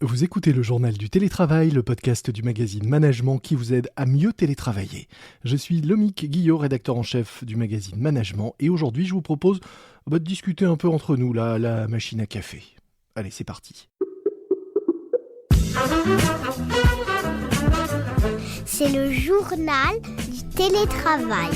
Vous écoutez le journal du télétravail, le podcast du magazine Management qui vous aide à mieux télétravailler. Je suis Lomique Guillot, rédacteur en chef du magazine Management, et aujourd'hui je vous propose de discuter un peu entre nous, là, à la machine à café. Allez, c'est parti. C'est le journal du télétravail.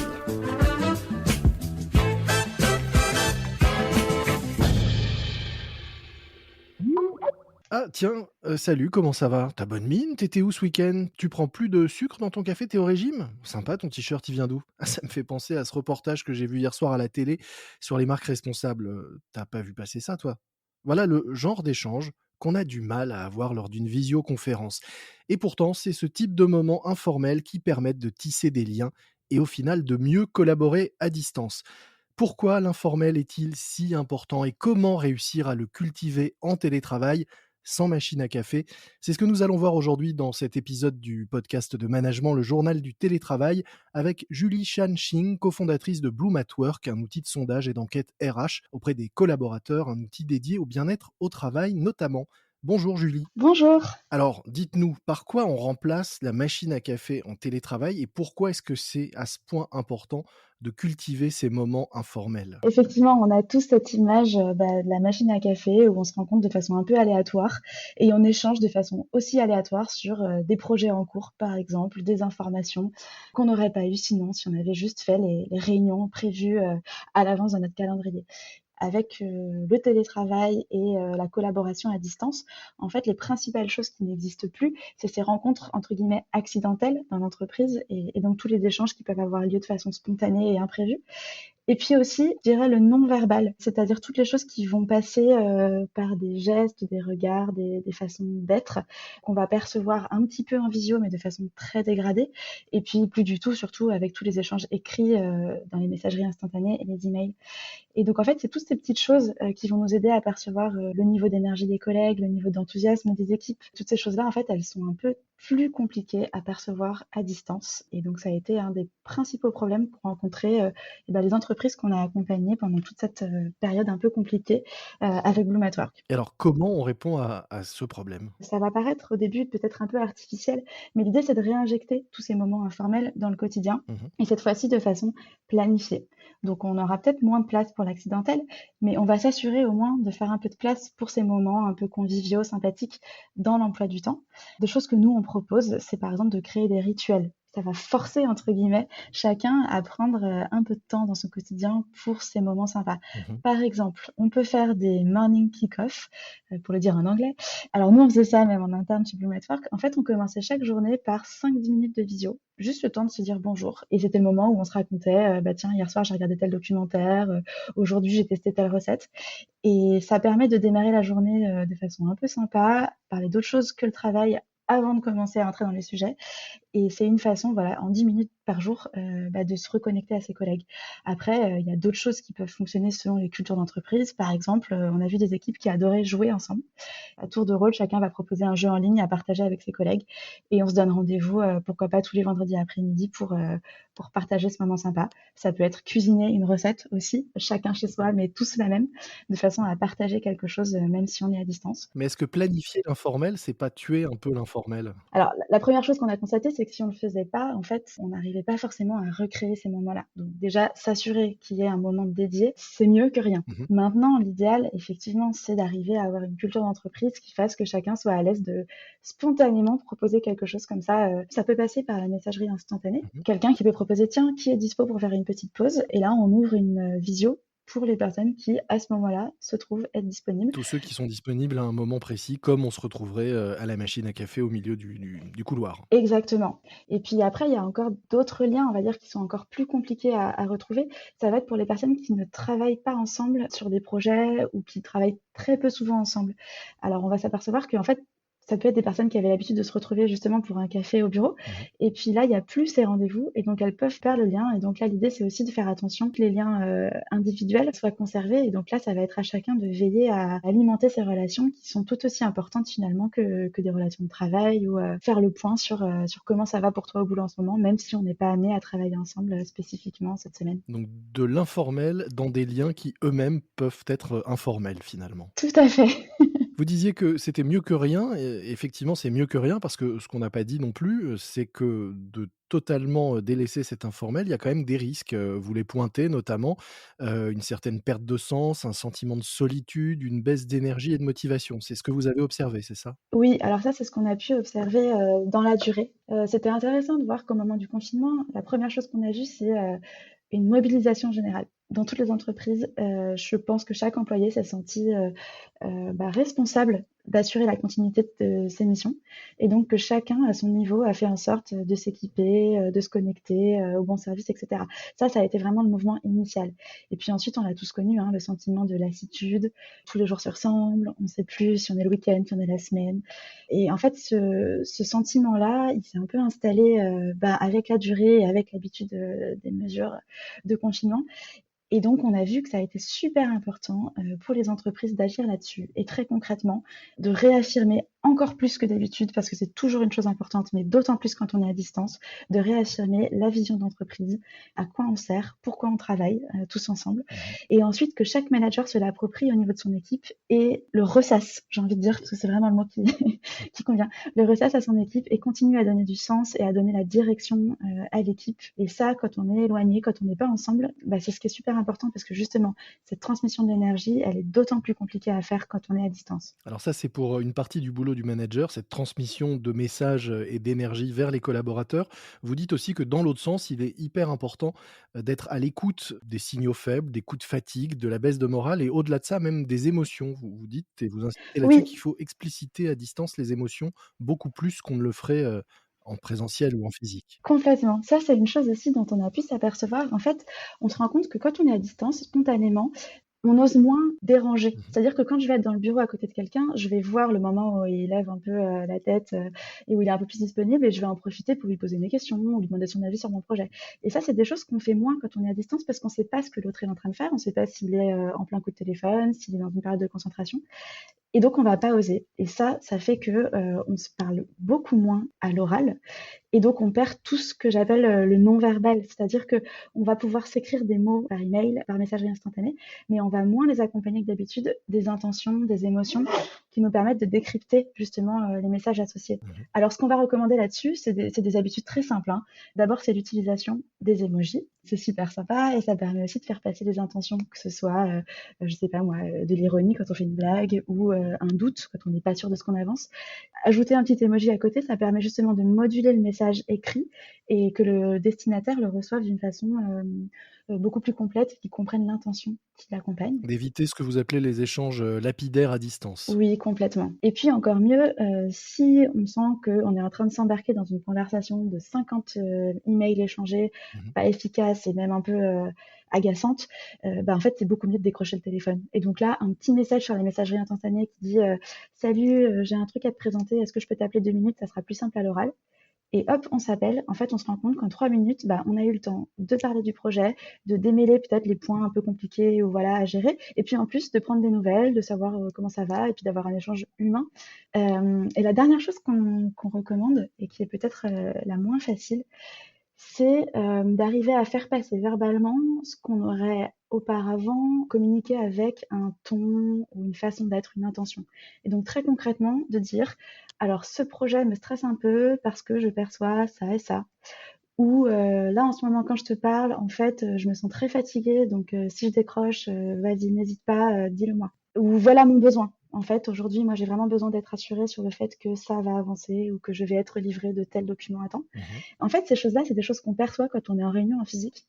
Ah tiens, salut, comment ça va? T'as bonne mine? T'étais où ce week-end? Tu prends plus de sucre dans ton café? T'es au régime? Sympa, ton t-shirt, il vient d'où? Ah, ça me fait penser à ce reportage que j'ai vu hier soir à la télé sur les marques responsables. T'as pas vu passer ça, toi? Voilà le genre d'échange qu'on a du mal à avoir lors d'une visioconférence. Et pourtant, c'est ce type de moments informels qui permettent de tisser des liens et au final de mieux collaborer à distance. Pourquoi l'informel est-il si important et comment réussir à le cultiver en télétravail sans machine à café? C'est ce que nous allons voir aujourd'hui dans cet épisode du podcast de management, le journal du télétravail, avec Julie Chan-Ching, cofondatrice de Bloom at Work, un outil de sondage et d'enquête RH auprès des collaborateurs, un outil dédié au bien-être au travail notamment. Bonjour Julie. Bonjour. Alors, dites-nous, par quoi on remplace la machine à café en télétravail et pourquoi est-ce que c'est à ce point important de cultiver ces moments informels? Effectivement, on a tous cette image de la machine à café où on se rencontre de façon un peu aléatoire et on échange de façon aussi aléatoire sur des projets en cours, par exemple, des informations qu'on n'aurait pas eues sinon si on avait juste fait les réunions prévues à l'avance dans notre calendrier. Avec le télétravail et la collaboration à distance, en fait, les principales choses qui n'existent plus, c'est ces rencontres entre guillemets «accidentelles» dans l'entreprise et donc tous les échanges qui peuvent avoir lieu de façon spontanée et imprévue. Et puis aussi, je dirais le non-verbal, c'est-à-dire toutes les choses qui vont passer, par des gestes, des regards, des façons d'être, qu'on va percevoir un petit peu en visio, mais de façon très dégradée et puis plus du tout, surtout avec tous les échanges écrits, dans les messageries instantanées et les emails. Et donc en fait, c'est toutes ces petites choses, qui vont nous aider à percevoir, le niveau d'énergie des collègues, le niveau d'enthousiasme des équipes. Toutes ces choses-là, en fait, elles sont un peu plus compliquées à percevoir à distance et donc ça a été un des principaux problèmes pour rencontrer, les entreprises qu'on a accompagnées pendant toute cette, période un peu compliquée, avec Bloom at Work. Et alors, comment on répond à ce problème? Ça va paraître au début peut-être un peu artificiel, mais l'idée c'est de réinjecter tous ces moments informels dans le quotidien Mmh. et cette fois-ci de façon planifiée. Donc on aura peut-être moins de place pour l'accidentel, mais on va s'assurer au moins de faire un peu de place pour ces moments un peu conviviaux, sympathiques dans l'emploi du temps. Des choses que nous on propose, c'est par exemple de créer des rituels. Ça va «forcer» entre guillemets chacun à prendre, un peu de temps dans son quotidien pour ces moments sympas. Mmh. Par exemple, on peut faire des morning kick-off, pour le dire en anglais. Alors nous, on faisait ça même en interne chez Blue Network. En fait, on commençait chaque journée par 5-10 minutes de visio, juste le temps de se dire bonjour. Et c'était le moment où on se racontait, tiens, hier soir, j'ai regardé tel documentaire, aujourd'hui, j'ai testé telle recette. Et ça permet de démarrer la journée de façon un peu sympa, parler d'autre chose que le travail avant de commencer à entrer dans les sujets. Et c'est une façon, voilà, en 10 minutes par jour, de se reconnecter à ses collègues. Après, il y a d'autres choses qui peuvent fonctionner selon les cultures d'entreprise. Par exemple, on a vu des équipes qui adoraient jouer ensemble. À tour de rôle, chacun va proposer un jeu en ligne à partager avec ses collègues et on se donne rendez-vous, pourquoi pas tous les vendredis après-midi pour partager ce moment sympa. Ça peut être cuisiner une recette aussi, chacun chez soi, mais tous la même, de façon à partager quelque chose, même si on est à distance. Mais est-ce que planifier l'informel, c'est pas tuer un peu l'informel? Alors, la première chose qu'on a constatée, c'est que si on le faisait pas, en fait, on n'arrivait pas forcément à recréer ces moments-là. Donc déjà, s'assurer qu'il y ait un moment dédié, c'est mieux que rien. Mmh. Maintenant, l'idéal, effectivement, c'est d'arriver à avoir une culture d'entreprise qui fasse que chacun soit à l'aise de spontanément proposer quelque chose comme ça. Ça peut passer par la messagerie instantanée. Mmh. Quelqu'un qui peut proposer: «Tiens, qui est dispo pour faire une petite pause?» Et là, on ouvre une, visio pour les personnes qui, à ce moment-là, se trouvent être disponibles. Tous ceux qui sont disponibles à un moment précis, comme on se retrouverait, à la machine à café au milieu du couloir. Exactement. Et puis après, il y a encore d'autres liens, on va dire, qui sont encore plus compliqués à retrouver. Ça va être pour les personnes qui ne travaillent pas ensemble sur des projets ou qui travaillent très peu souvent ensemble. Alors, on va s'apercevoir qu'en fait, ça peut être des personnes qui avaient l'habitude de se retrouver justement pour un café au bureau. Mmh. Et puis là, il y a plus ces rendez-vous et donc elles peuvent perdre le lien. Et donc là, l'idée, c'est aussi de faire attention que les liens individuels soient conservés. Et donc là, ça va être à chacun de veiller à alimenter ces relations qui sont tout aussi importantes finalement que des relations de travail ou faire le point sur comment ça va pour toi au boulot en ce moment, même si on n'est pas amené à travailler ensemble spécifiquement cette semaine. Donc de l'informel dans des liens qui eux-mêmes peuvent être, informels finalement. Tout à fait. Vous disiez que c'était mieux que rien et effectivement, c'est mieux que rien parce que ce qu'on n'a pas dit non plus, c'est que de totalement, délaisser cet informel, il y a quand même des risques, vous les pointez notamment, une certaine perte de sens, un sentiment de solitude, une baisse d'énergie et de motivation. C'est ce que vous avez observé, c'est ça? Oui, alors ça, c'est ce qu'on a pu observer, dans la durée. C'était intéressant de voir qu'au moment du confinement, la première chose qu'on a vue, c'est, une mobilisation générale. Dans toutes les entreprises, je pense que chaque employé s'est senti, responsable d'assurer la continuité de ses missions et donc que chacun, à son niveau, a fait en sorte de s'équiper, de se connecter, au bon service et cetera. Ça a été vraiment le mouvement initial et puis ensuite, on l'a tous connu, hein, le sentiment de lassitude. Tous les jours se ressemblent, on ne sait plus si on est le week-end, si on est la semaine et en fait, ce sentiment-là, il s'est un peu installé, avec la durée et avec l'habitude, des mesures de confinement et donc, on a vu que ça a été super important, pour les entreprises d'agir là-dessus et très concrètement, de réaffirmer encore plus que d'habitude, parce que c'est toujours une chose importante, mais d'autant plus quand on est à distance, de réaffirmer la vision d'entreprise, à quoi on sert, pourquoi on travaille, tous ensemble Mmh. et ensuite que chaque manager se l'approprie au niveau de son équipe et le ressasse, j'ai envie de dire, parce que c'est vraiment le mot qui qui convient. Le ressasse à son équipe et continue à donner du sens et à donner la direction, à l'équipe et ça, quand on est éloigné, quand on n'est pas ensemble, c'est ce qui est super important parce que justement, cette transmission de l'énergie, elle est d'autant plus compliquée à faire quand on est à distance. Alors ça, c'est pour, une partie du boulot du manager, cette transmission de messages, et d'énergie vers les collaborateurs. Vous dites aussi que dans l'autre sens, il est hyper important, d'être à l'écoute des signaux faibles, des coups de fatigue, de la baisse de morale et au-delà de ça, même des émotions. Vous dites et vous insistez là-dessus Oui, qu'il faut expliciter à distance les émotions beaucoup plus qu'on ne le ferait, en présentiel ou en physique. complètement. Ça, c'est une chose aussi dont on a pu s'apercevoir. En fait, on se rend compte que quand on est à distance, spontanément, on ose moins déranger. Mmh. C'est-à-dire que quand je vais être dans le bureau à côté de quelqu'un, je vais voir le moment où il lève un peu, la tête, et où il est un peu plus disponible et je vais en profiter pour lui poser mes questions ou lui demander son avis sur mon projet. Et ça, c'est des choses qu'on fait moins quand on est à distance parce qu'on ne sait pas ce que l'autre est en train de faire. On ne sait pas s'il est, en plein coup de téléphone, s'il est dans une période de concentration. Et donc on va pas oser. Et ça fait que, on se parle beaucoup moins à l'oral et donc on perd tout ce que j'appelle, le non-verbal. C'est-à-dire qu'on va pouvoir s'écrire des mots par email, par messagerie instantanée, mais on va moins les accompagner que d'habitude des intentions, des émotions qui nous permettent de décrypter justement, les messages associés. Mmh. Alors ce qu'on va recommander là-dessus, c'est des habitudes très simples, hein. D'abord, c'est l'utilisation des emojis. C'est super sympa et ça permet aussi de faire passer des intentions, que ce soit, je sais pas moi, de l'ironie quand on fait une blague ou, un doute quand on n'est pas sûr de ce qu'on avance. Ajouter un petit emoji à côté, ça permet justement de moduler le message écrit et que le destinataire le reçoive d'une façon, beaucoup plus complète et qu'il comprenne l'intention qui l'accompagne. D'éviter ce que vous appelez les échanges, lapidaires à distance. Oui, complètement. Et puis encore mieux, si on sent qu'on est en train de s'embarquer dans une conversation de 50, emails échangés, Mmh. pas efficaces et même un peu, agaçantes, en fait, c'est beaucoup mieux de décrocher le téléphone. Et donc là, un petit message sur les messageries instantanées qui dit, «Salut, j'ai un truc à te présenter, est-ce que je peux t'appeler 2 minutes?» Ça sera plus simple à l'oral. Et hop, on s'appelle. En fait, on se rend compte qu'en 3 minutes, on a eu le temps de parler du projet, de démêler peut-être les points un peu compliqués ou voilà à gérer et puis en plus de prendre des nouvelles, de savoir, comment ça va et puis d'avoir un échange humain. Et la dernière chose qu'on recommande et qui est peut-être, la moins facile, c'est, d'arriver à faire passer verbalement ce qu'on aurait auparavant communiqué avec un ton ou une façon d'être, une intention. Et donc très concrètement, de dire: «Alors ce projet me stresse un peu parce que je perçois ça et ça» ou, «Là en ce moment quand je te parle, en fait, je me sens très fatiguée donc si je décroche, vas-y n'hésite pas, dis-le moi» ou «Voilà mon besoin. En fait aujourd'hui moi j'ai vraiment besoin d'être rassurée sur le fait que ça va avancer ou que je vais être livrée de tel document à temps». Mmh. En fait, ces choses-là, c'est des choses qu'on perçoit quand on est en réunion en physique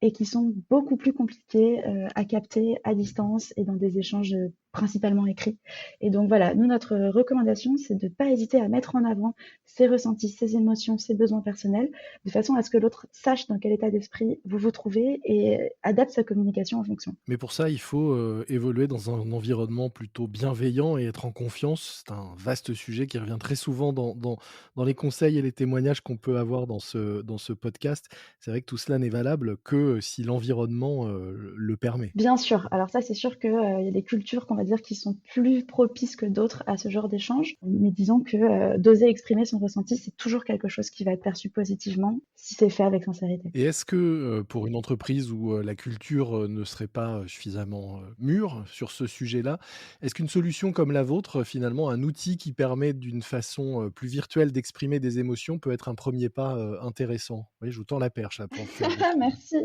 et qui sont beaucoup plus compliquées, à capter à distance et dans des échanges, principalement écrits et donc voilà, nous, notre recommandation, c'est de pas hésiter à mettre en avant ses ressentis, ses émotions, ses besoins personnels, de façon à ce que l'autre sache dans quel état d'esprit vous vous trouvez et adapte sa communication en fonction. Mais pour ça, il faut, évoluer dans un environnement plutôt bienveillant et être en confiance. C'est un vaste sujet qui revient très souvent dans les conseils et les témoignages qu'on peut avoir dans ce podcast. C'est vrai que tout cela n'est valable que si l'environnement, le permet. Bien sûr, alors ça, c'est sûr que, il y a des cultures qu'on va va dire, qui sont plus propices que d'autres à ce genre d'échange. Mais disons que d'oser exprimer son ressenti, c'est toujours quelque chose qui va être perçu positivement si c'est fait avec sincérité. Et est-ce que, pour une entreprise où, la culture, ne serait pas, suffisamment, mûre sur ce sujet-là, est-ce qu'une solution comme la vôtre, finalement, un outil qui permet d'une façon, plus virtuelle d'exprimer des émotions peut être un premier pas, intéressant? Vous voyez, je vous tends la perche là pour faire votre Merci.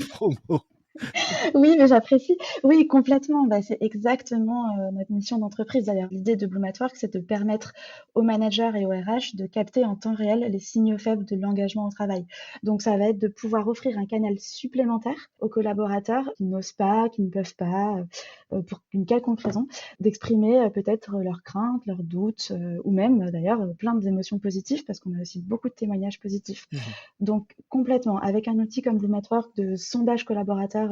promo. Oui, mais j'apprécie. Oui, complètement. Bah, c'est exactement, notre mission d'entreprise d'ailleurs. L'idée de Bloom at Work, c'est de permettre aux managers et aux RH de capter en temps réel les signaux faibles de l'engagement au travail. Donc ça va être de pouvoir offrir un canal supplémentaire aux collaborateurs qui n'osent pas, qui ne peuvent pas, pour une quelconque raison, d'exprimer, peut-être, leurs craintes, leurs doutes, ou même, d'ailleurs, plein d'émotions positives parce qu'on a aussi beaucoup de témoignages positifs. Mmh. Donc complètement, avec un outil comme Bloom at Work de sondage collaborateur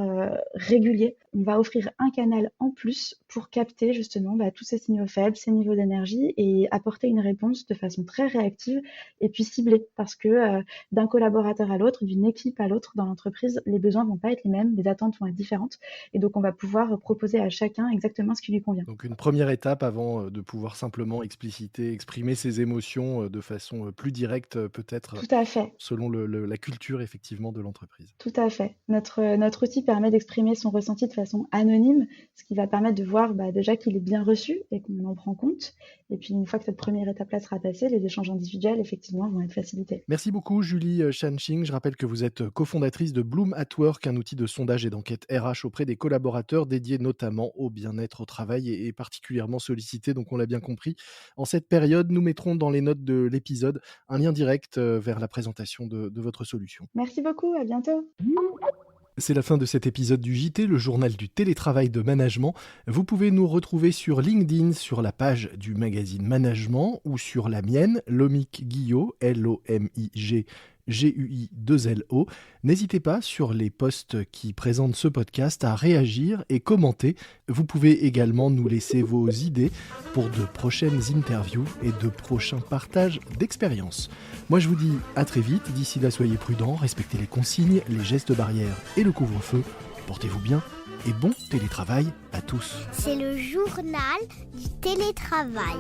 régulier, on va offrir un canal en plus pour capter justement tous ces signaux faibles, ces niveaux d'énergie et apporter une réponse de façon très réactive et puis ciblée. Parce que d'un collaborateur à l'autre, d'une équipe à l'autre dans l'entreprise, les besoins vont pas être les mêmes, les attentes vont être différentes. Et donc on va pouvoir proposer à chacun exactement ce qui lui convient. Donc une première étape avant, de pouvoir simplement expliciter, exprimer ses émotions, de façon, plus directe, peut-être, Tout à fait. selon la culture effectivement de l'entreprise. Tout à fait. Notre outil permet d'exprimer son ressenti de façon anonyme, ce qui va permettre de voir, déjà qu'il est bien reçu et qu'on en prend compte. Et puis une fois que cette première étape-là sera passée, les échanges individuels, effectivement, vont être facilités. Merci beaucoup Julie, Shanxing. Je rappelle que vous êtes, cofondatrice de Bloom at Work, un outil de sondage et d'enquête RH auprès des collaborateurs dédié notamment au bien-être au travail et particulièrement sollicité, donc on l'a bien compris. En cette période, nous mettrons dans les notes de l'épisode un lien direct, vers la présentation de votre solution. Merci beaucoup, à bientôt. C'est la fin de cet épisode du JT, le journal du télétravail de management. Vous pouvez nous retrouver sur LinkedIn, sur la page du magazine Management ou sur la mienne, Lomig Guillot, Lomig GUI2LO. N'hésitez pas sur les posts qui présentent ce podcast à réagir et commenter. Vous pouvez également nous laisser vos idées pour de prochaines interviews et de prochains partages d'expériences. Moi je vous dis à très vite, d'ici là soyez prudents, respectez les consignes, les gestes barrières et le couvre-feu. Portez-vous bien et bon télétravail à tous. C'est le journal du télétravail.